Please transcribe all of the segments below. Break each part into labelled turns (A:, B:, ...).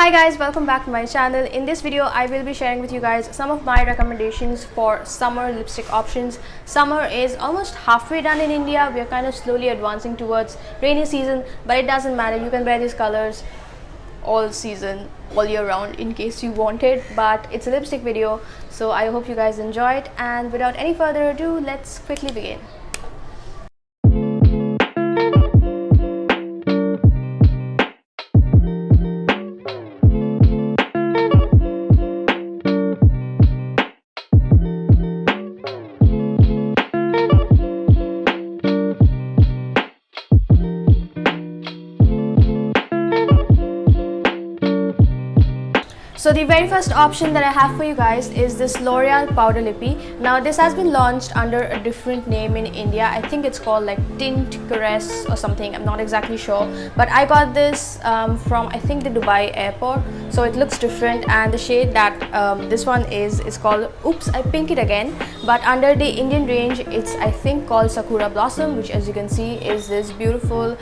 A: Hi guys, welcome back to my channel. In this video I will be sharing with you guys some of my recommendations for summer lipstick options. Summer is almost halfway done in India. We are kind of slowly advancing towards rainy season, but it doesn't matter. You can wear these colors all season, all year round in case you want it. But it's a lipstick video, so I hope you guys enjoy it, and without any further ado, let's quickly begin. So the very first option that I have for you guys is this L'Oreal Powder Lippy. Now this has been launched under a different name in India. I think it's called like Tint, Caresse or something. I'm not exactly sure. But I got this from I think the Dubai airport. So it looks different, and the shade that this one is called Oops, I Pink It Again. But under the Indian range, it's I think called Sakura Blossom, which as you can see is this beautiful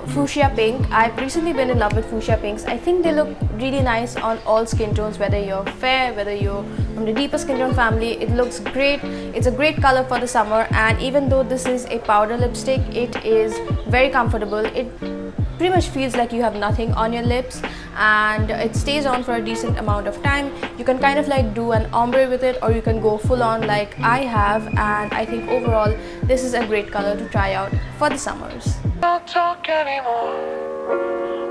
A: fuchsia pink. I've recently been in love with fuchsia pinks. I think they look really nice on all skin tones, whether you're fair, whether you're from the deeper skin tone family. It looks great. It's a great color for the summer, and even though this is a powder lipstick, it is very comfortable. It pretty much feels like you have nothing on your lips, and it stays on for a decent amount of time. You can kind of like do an ombre with it, or you can go full on like I have, and I think overall this is a great color to try out for the summers.
B: We don't talk anymore.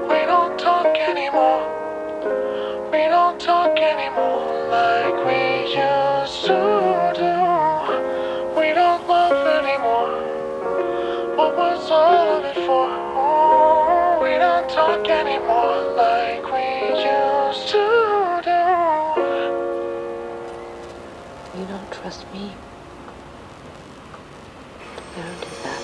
B: We don't talk anymore. We don't talk anymore like we used to do. We don't love anymore. What was all of it for? Oh, we don't talk anymore like we used to do.
C: You don't trust me. Don't do that.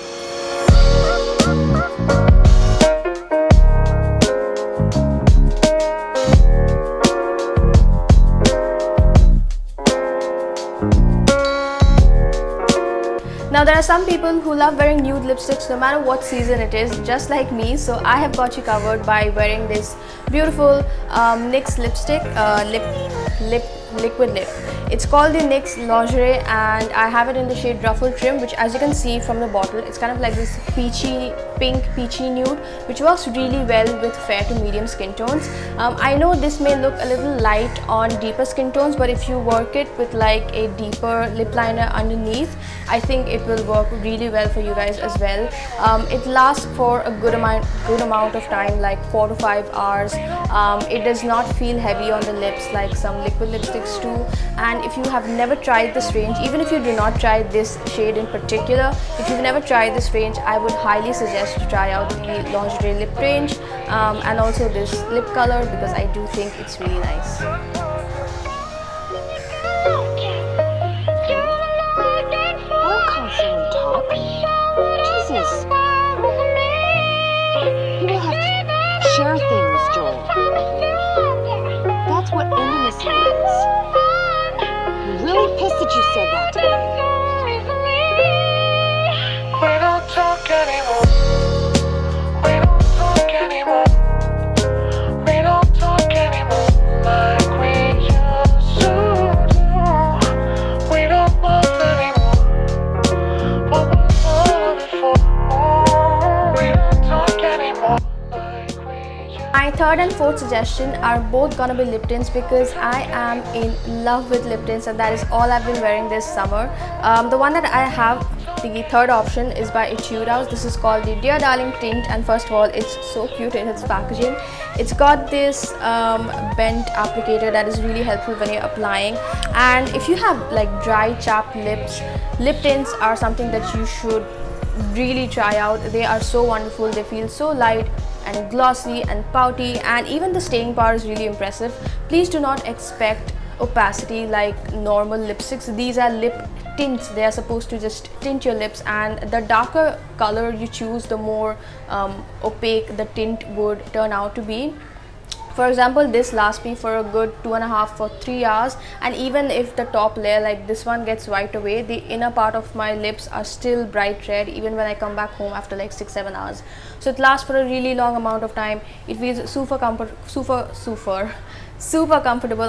A: Now there are some people who love wearing nude lipsticks no matter what season it is, just like me. So I have got you covered by wearing this beautiful NYX lipstick, liquid lip. It's called the NYX Lingerie, and I have it in the shade Ruffle Trim, which as you can see from the bottle, it's kind of like this pink peachy nude, which works really well with fair to medium skin tones. I know this may look a little light on deeper skin tones, but if you work it with like a deeper lip liner underneath, I think it will work really well for you guys as well. It lasts for a good amount of time, like 4 to 5 hours. It does not feel heavy on the lips like some liquid lipsticks do. And if you have never tried this range, even if you do not try this shade in particular, if you've never tried this range, I would highly suggest to try out the lingerie lip range and also this lip color, because I do think it's really nice.
C: Jesus. People have to share things, Joel. That's what intimacy is. I'm really pissed that you said that to me.
B: We don't talk anymore. We don't talk anymore. We don't talk anymore like we used to do. We don't love anymore. What was all of it for? Oh, we don't talk anymore like we used to.
A: My third and fourth suggestion are both gonna be lip tints, because I am in love with lip tints, and that is all I've been wearing this summer. The one that I have, the third option, is by Etude. This is called the Dear Darling Tint, and first of all, it's so cute in its packaging. It's got this bent applicator that is really helpful when you're applying. And if you have like dry chapped lips, lip tints are something that you should really try out. They are so wonderful. They feel so light and glossy and pouty, and even the staying power is really impressive. Please do not expect opacity like normal lipsticks. These are lip tints. They are supposed to just tint your lips, and the darker color you choose, the more opaque the tint would turn out to be. For example, this lasts me for a good 2.5 or 3 hours, and even if the top layer like this one gets wiped away, the inner part of my lips are still bright red even when I come back home after like 6-7 hours. So it lasts for a really long amount of time. It feels super comfortable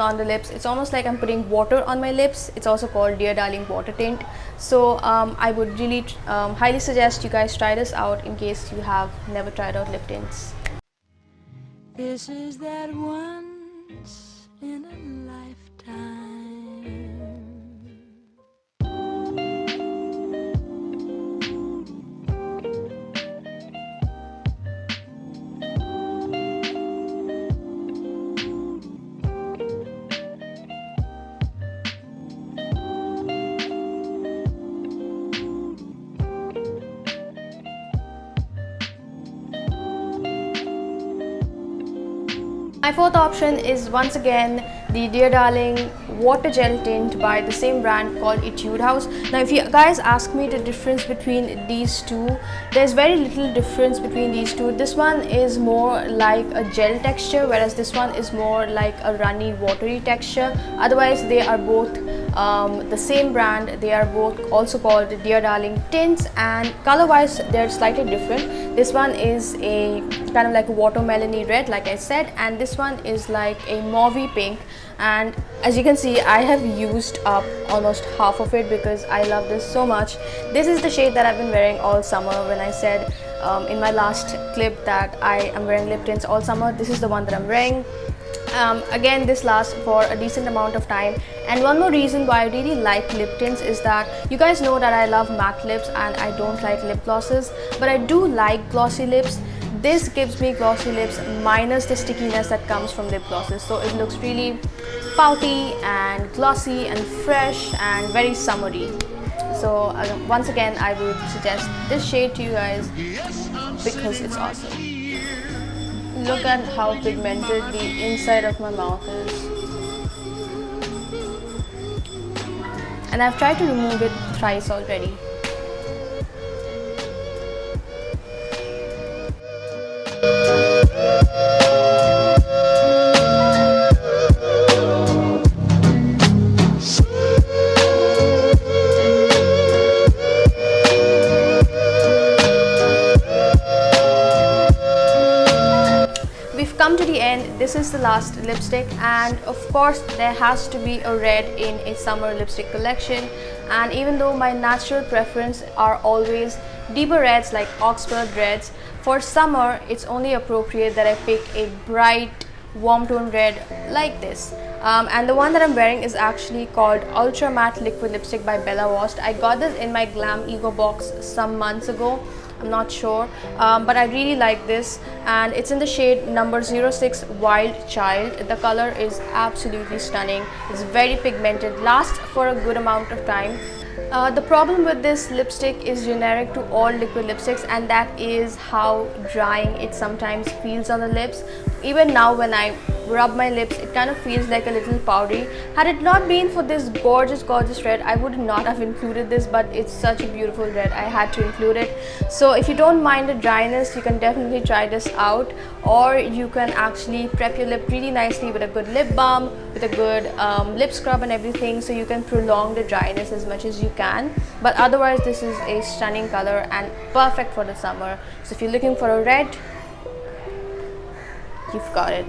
A: on the lips. It's almost like I'm putting water on my lips. It's also called Dear Darling Water Tint. So I would really highly suggest you guys try this out in case you have never tried out lip tints.
D: This is that once in a lifetime.
A: My fourth option is once again the Dear Darling Water Gel Tint by the same brand called Etude House. Now if you guys ask me the difference between these two, there's very little difference between these two. This one is more like a gel texture, whereas this one is more like a runny watery texture. Otherwise they are both the same brand. They are both also called Dear Darling tints, and color wise they're slightly different. This one is a kind of like a watermelony red like I said, and this one is like a mauvey pink. And as you can see, I have used up almost half of it because I love this so much. This is the shade that I've been wearing all summer. When I said in my last clip that I am wearing lip tints all summer, this is the one that I'm wearing. Again, this lasts for a decent amount of time. And one more reason why I really like lip tints is that you guys know that I love matte lips and I don't like lip glosses, but I do like glossy lips. This gives me glossy lips minus the stickiness that comes from lip glosses, so it looks really pouty and glossy and fresh and very summery. So once again, I would suggest this shade to you guys because it's awesome. Look at how pigmented the inside of my mouth is. And I've tried to remove it thrice already. Come to the end. This is the last lipstick, and of course there has to be a red in a summer lipstick collection. And even though my natural preference are always deeper reds like Oxford reds, for summer it's only appropriate that I pick a bright warm tone red like this. And the one that I'm wearing is actually called Ultra Matte Liquid Lipstick by Voste. I got this in my Glam Ego box some months ago. I'm not sure, but I really like this, and it's in the shade number 06 Wild Child. The color is absolutely stunning. It's very pigmented, lasts for a good amount of time. The problem with this lipstick is generic to all liquid lipsticks, and that is how drying it sometimes feels on the lips. Even now when I rub my lips, it kind of feels like a little powdery. Had it not been for this gorgeous red, I would not have included this, but it's such a beautiful red, I had to include it. So if you don't mind the dryness, you can definitely try this out, or you can actually prep your lip really nicely with a good lip balm, with a good lip scrub and everything, so you can prolong the dryness as much as you can. But otherwise this is a stunning color and perfect for the summer. So if you're looking for a red, you've got it.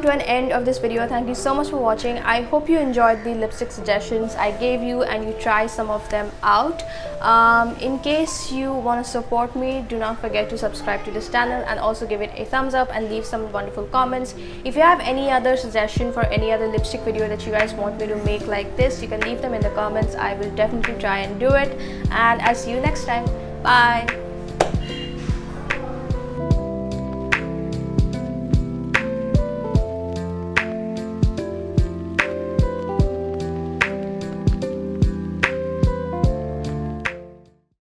A: To an end of this video. Thank you so much for watching. I hope you enjoyed the lipstick suggestions I gave you and you try some of them out. In case you want to support me, do not forget to subscribe to this channel and also give it a thumbs up and leave some wonderful comments. If you have any other suggestion for any other lipstick video that you guys want me to make like this, you can leave them in the comments. I will definitely try and do it, and I'll see you next time. Bye.